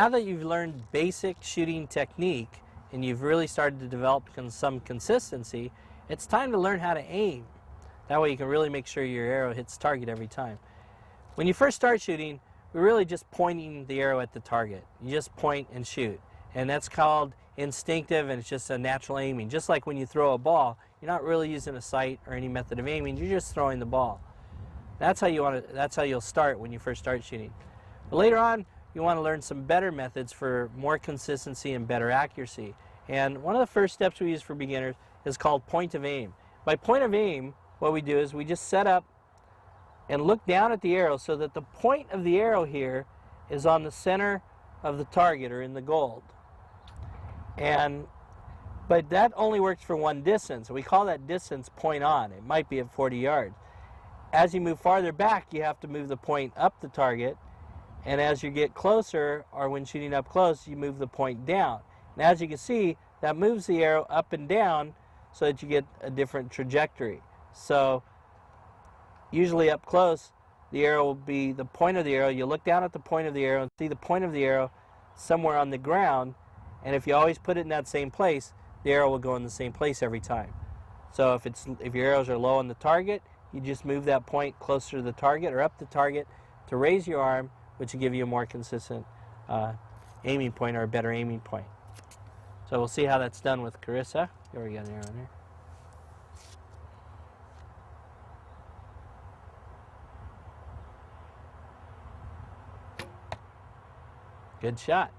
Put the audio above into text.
Now that you've learned basic shooting technique and you've really started to develop some consistency, it's time to learn how to aim. That way you can really make sure your arrow hits target every time. When you first start shooting, we're really just pointing the arrow at the target. You just point and shoot. And that's called instinctive, and it's just a natural aiming. Just like when you throw a ball, you're not really using a sight or any method of aiming, you're just throwing the ball. That's how you'll start when you first start shooting. But later on, you want to learn some better methods for more consistency and better accuracy. And one of the first steps we use for beginners is called point of aim. By point of aim, what we do is we just set up and look down at the arrow so that the point of the arrow here is on the center of the target or in the gold. But that only works for one distance. We call that distance point on. It might be at 40 yards. As you move farther back, you have to move the point up the target. And as you get closer, or when shooting up close, you move the point down. And as you can see, that moves the arrow up and down so that you get a different trajectory. So usually up close, the arrow will be the point of the arrow. You look down at the point of the arrow and see the point of the arrow somewhere on the ground. And if you always put it in that same place, the arrow will go in the same place every time. So if your arrows are low on the target, you just move that point closer to the target or up the target to raise your arm, which will give you a more consistent aiming point or a better aiming point. So we'll see how that's done with Carissa. Here we got an arrow in here. Good shot.